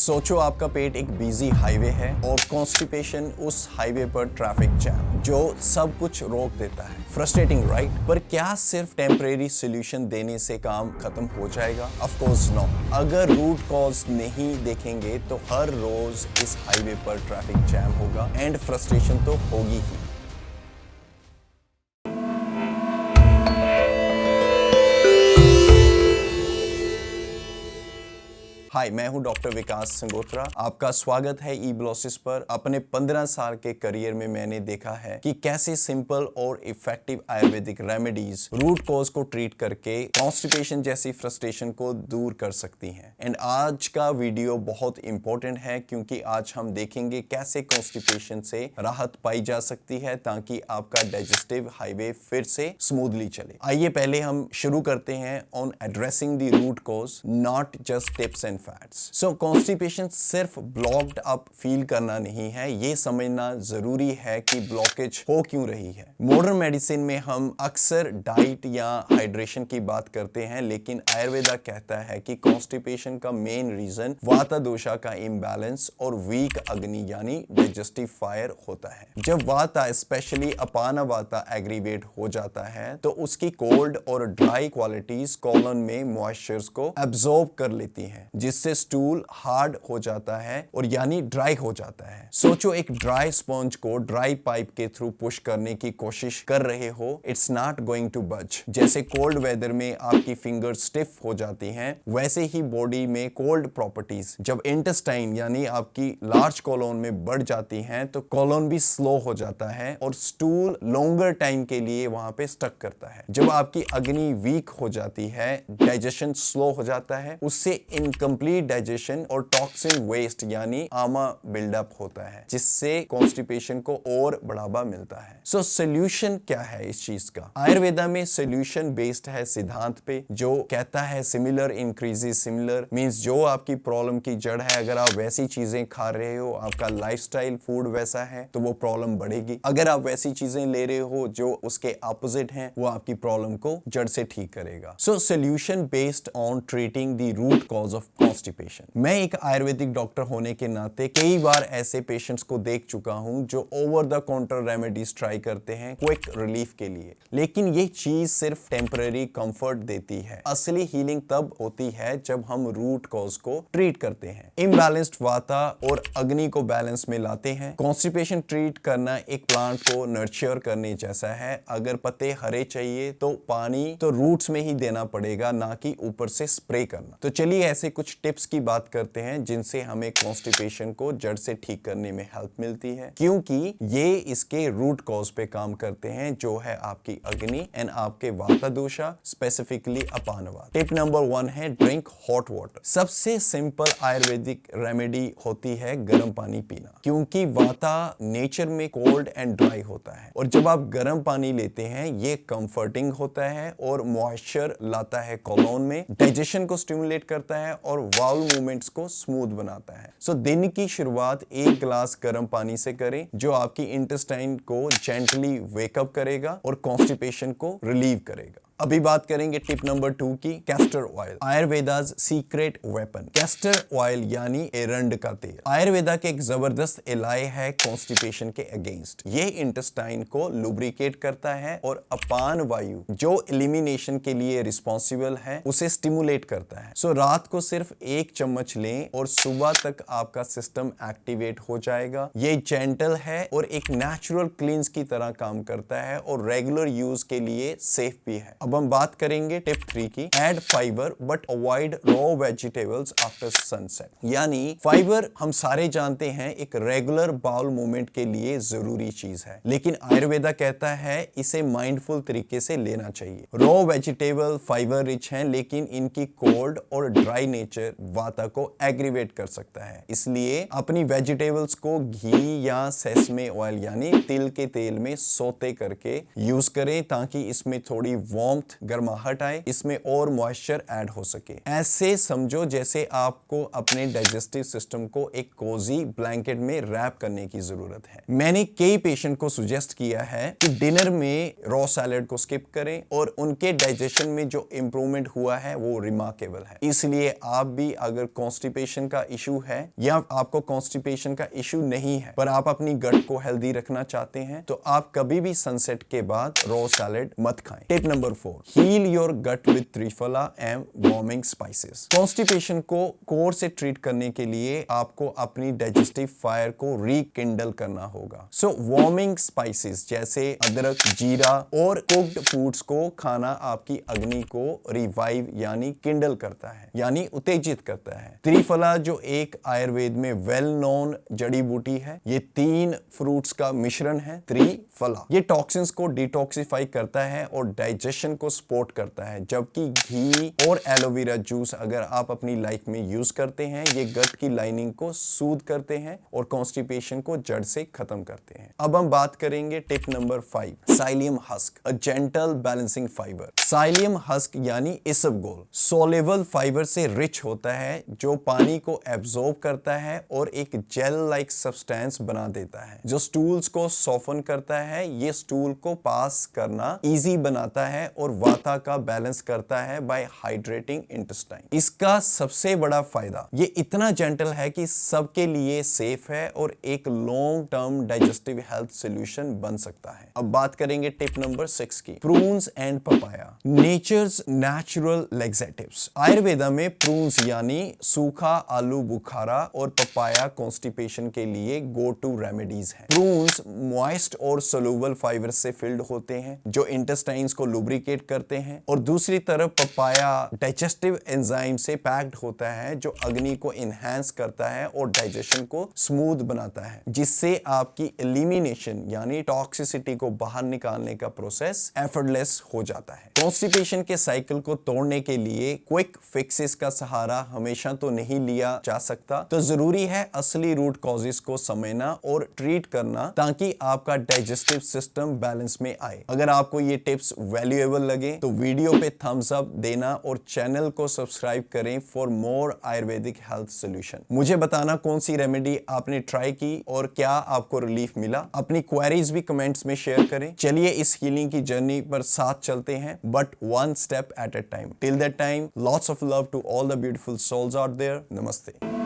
सोचो आपका पेट एक बिजी हाईवे है और कॉन्स्टिपेशन उस हाईवे पर ट्रैफिक जैम जो सब कुछ रोक देता है। Frustrating right? पर क्या सिर्फ टेम्परेरी सोल्यूशन देने से काम खत्म हो जाएगा? Of course no. अगर रूट कॉज नहीं देखेंगे तो हर रोज इस हाईवे पर ट्रैफिक जैम होगा एंड फ्रस्ट्रेशन तो होगी ही। हाय, मैं हूं डॉक्टर विकास संगोत्रा। आपका स्वागत है ई ग्लॉसिस पर। अपने 15 साल के करियर में मैंने देखा है कि कैसे सिंपल और effective Ayurvedic remedies root cause को ट्रीट करके कॉन्स्टिपेशन जैसी फ्रस्ट्रेशन को दूर कर सकती हैं। एंड आज का वीडियो बहुत इंपॉर्टेंट है क्योंकि आज हम देखेंगे कैसे कॉन्स्टिपेशन से राहत पाई जा सकती है ताकि आपका डाइजेस्टिव हाईवे फिर से स्मूथली चले। आइए पहले हम शुरू करते हैं on addressing the root cause, not just tips and facts. So constipation सिर्फ ब्लॉक्ड अप फील करना नहीं है, ये समझना जरूरी है कि ब्लॉकेज हो क्यों रही है। मॉडर्न मेडिसिन में हम अक्सर डाइट या हाइड्रेशन की बात करते हैं, लेकिन आयुर्वेदा कहता है कि कॉन्स्टिपेशन का मेन रीजन वाता दोषा का इम्बैलेंस और वीक अग्नि यानी डाइजेस्टिव फायर होता है। जब वाता स्पेशली अपाना वाता एग्रीवेट हो जाता है तो उसकी कोल्ड और ड्राई क्वालिटीज कॉलन में मॉइस्चर्स को एब्जॉर्ब कर लेती हैं, जिससे स्टूल हार्ड हो जाता है और यानी ड्राई हो जाता है। सोचो एक ड्राई स्पॉन्ज को ड्राई पाइप के थ्रू पुश करने की कोशिश कर रहे हो, इट्स नॉट गोइंग टू बच। जैसे कोल्ड वेदर में आपकी फिंगर स्टिफ हो जाती हैं, वैसे ही बॉडी में कोल्ड प्रॉपर्टीज जब इंटेस्टाइन यानी आपकी लार्ज कॉलोन में बढ़ जाती हैं तो कॉलोन भी स्लो हो जाता है और स्टूल लॉन्गर टाइम के लिए वहां पे स्टक करता है। जब आपकी अग्नि वीक हो जाती है, डाइजेशन स्लो हो जाता है, उससे इनकम्प्लीट डाइजेशन और टॉक्सिन वेस्ट यानी आमा बिल्डअप होता है, जिससे कॉन्स्टिपेशन को और बढ़ावा मिलता है। सो सोल्यूशन क्या है इस चीज का? आयुर्वेदा में सोल्यूशन बेस्ड है सिद्धांत पे, जो कहता है सिमिलर इंक्रीजेस सिमिलर। मींस जो आपकी प्रॉब्लम की जड़ है, अगर आप वैसी चीजें खा रहे हो, आपका लाइफस्टाइल फूड वैसा है, तो वो प्रॉब्लम बढ़ेगी। अगर आप वैसी चीजें ले रहे हो जो उसके ऑपोजिट हैं, वो आपकी प्रॉब्लम को जड़ से ठीक करेगा। So solution based on treating the root cause of constipation. मैं एक आयुर्वेदिक डॉक्टर होने के नाते कई बार ऐसे पेशेंट्स को देख चुका हूं जो over the counter remedies try करते हैं क्विक रिलीफ के लिए, लेकिन ये चीज सिर्फ टेम्पररी कंफर्ट देती है। असली हीलिंग तब होती है जब हम रूट कॉज को ट्रीट करते हैं, इम्बैलेंस्ड वाता और अग्नि को बैलेंस में लाते हैं। कॉन्स्टिपेशन ट्रीट करना एक प्लांट को नर्चर करने जैसा है। अगर पत्ते हरे चाहिए तो पानी तो रूट्स में ही देना पड़ेगा, ना कि ऊपर से स्प्रे करना। तो चलिए ऐसे कुछ टिप्स की बात करते हैं जिनसे हमें कॉन्स्टिपेशन को जड़ से ठीक करने में हेल्प मिलती है, क्योंकि ये इसके रूट कॉज पे काम करते हैं, जो है आपकी अग्नि एंड आपके वाता दोषा, स्पेसिफिकली अपानवात। टिप नंबर 1 है ड्रिंक हॉट वाटर। सबसे सिंपल आयुर्वेदिक रेमेडी होती है गर्म पानी पीना, क्योंकि वाता नेचर में कोल्ड एंड ड्राई होता है और जब आप गर्म पानी लेते हैं ये कंफर्टिंग होता है और मॉइस्चर लाता है कॉलोन में, डाइजेशन को स्टिमुलेट करता है और वाउल मूवमेंट्स को स्मूथ बनाता है। सो दिन की शुरुआत एक गिलास गर्म पानी से करें, जो आपकी इंटेस्टाइन को जेंटली वेकअप करेगा और कॉन्स्टिपेशन को रिलीव करेगा। अभी बात करेंगे टिप नंबर 2 की, castor oil, Ayurveda's secret weapon. Castor oil यानी एरंड का तेल आयुर्वेदा के एक जबरदस्त इलाज है कॉन्स्टिपेशन के अगेंस्ट। ये इंटेस्टाइन को लुब्रिकेट करता है और अपान वायु जो एलिमिनेशन के लिए रिस्पॉन्सिबल है उसे स्टिमुलेट करता है। सो रात को सिर्फ 1 चम्मच लें और सुबह तक आपका सिस्टम एक्टिवेट हो जाएगा। ये जेंटल है और एक नेचुरल क्लींस की तरह काम करता है और रेगुलर यूज के लिए सेफ भी है। अब हम बात करेंगे टिप 3 की, add fibre but avoid raw vegetables after sunset. यानी फाइबर हम सारे जानते हैं एक रेगुलर बाउल मूवमेंट के लिए जरूरी चीज है, लेकिन आयुर्वेदा कहता है इसे माइंडफुल तरीके से लेना चाहिए। रॉ वेजिटेबल फाइबर रिच हैं, लेकिन इनकी कोल्ड और ड्राई नेचर वाता को एग्रीवेट कर सकता है। इसलिए अपनी वेजिटेबल्स को घी या सेसमे ऑयल यानी तिल के तेल में सोते करके यूज करें ताकि इसमें थोड़ी वार्म वार्मथ गर्माहट आए, इसमें और मॉइस्चर ऐड हो सके। ऐसे समझो जैसे आपको अपने डाइजेस्टिव सिस्टम को एक कोजी ब्लैंकेट में रैप करने की जरूरत है। मैंने कई पेशेंट को सुजेस्ट किया है कि डिनर में रॉ सैलेड को स्किप करें और उनके डाइजेशन में जो इंप्रूवमेंट हुआ है वो रिमार्केबल है। इसलिए आप भी अगर कॉन्स्टिपेशन का इशू है या आपको कॉन्स्टिपेशन का इशू नहीं है पर आप अपनी गट को हेल्दी रखना चाहते हैं तो आप कभी भी सनसेट के बाद रॉ सैलेड मत खाएं। Tip number 4, heal your gut with triphala and warming spices. Constipation को कोर से ट्रीट करने के लिए आपको अपनी डाइजेस्टिव फायर को रिकिंडल करना होगा। सो वार्मिंग स्पाइसेस जैसे अदरक, जीरा और कुक्ड फूड्स को खाना आपकी अग्नि को रिवाइव यानी किंडल करता है, यानी उत्तेजित करता है। त्रिफला जो एक आयुर्वेद में वेल नोन जड़ी बूटी है, ये 3 फ्रूट्स का मिश्रण है त्रिफला। ये टॉक्सिन्स को डिटॉक्सिफाई करता है और डाइजेशन को सपोर्ट करता है, जबकि घी और एलोवेरा जूस अगर आप अपनी लाइफ में यूज करते हैं ये गट की लाइनिंग को सूद करते हैं और कॉन्स्टिपेशन को जड़ से खत्म करते हैं। अब हम बात करेंगे tip number 5, psyllium husk, a gentle balancing fibre. Psyllium husk यानी इसबगोल सोलेबल फाइबर से रिच होता है जो पानी को एब्जॉर्ब करता है और एक जेल लाइक सब्सटेंस बना देता है जो स्टूल्स को सॉफन करता है। ये स्टूल को पास करना इजी बनाता है और वाता का बैलेंस करता है बाय हाइड्रेटिंग इंटेस्टाइन। इसका सबसे बड़ा फायदा ये इतना जेंटल है कि सबके लिए सेफ है और एक long term digestive health solution बन सकता है। अब बात करेंगे टिप नंबर 6 की, prunes and papaya, nature's natural laxatives. Ayurveda में प्रून्स यानी सूखा आलू बुखारा और पपाया कॉन्स्टिपेशन के लिए गो टू रेमेडीज हैं। प्रून्स मॉइस्ट और सोलूबल फाइबर से फिल्ड होते हैं जो इंटेस्टाइन्स को लुब्रिकेट करते हैं और दूसरी तरफ पपाया डाइजेस्टिव एंजाइम से पैक्ड होता है जो अग्नि को इनहेंस करता है और डाइजेशन को स्मूथ बनाता है, जिससे आपकी एलिमिनेशन यानी टॉक्सिसिटी को बाहर निकालने का प्रोसेस एफर्टलेस हो जाता है। कॉन्स्टिपेशन के साइकिल को तोड़ने के लिए क्विक फिक्सेस का सहारा हमेशा तो नहीं लिया जा सकता, तो जरूरी है असली रूट कॉजेस को समझना और ट्रीट करना ताकि आपका डाइजेस्टिव सिस्टम बैलेंस में आए। अगर आपको ये टिप्स वैल्यूएबल लगे तो वीडियो पे थम्स अप देना और चैनल को सब्सक्राइब करें for more Ayurvedic health solution. मुझे बताना कौन सी रेमेडी आपने ट्राई की और क्या आपको रिलीफ मिला। अपनी क्वेरीज भी कमेंट्स में शेयर करें। चलिए इस हीलिंग की जर्नी पर साथ चलते हैं, but one step at a time. Till that time, lots of love to all the beautiful souls out there. Namaste.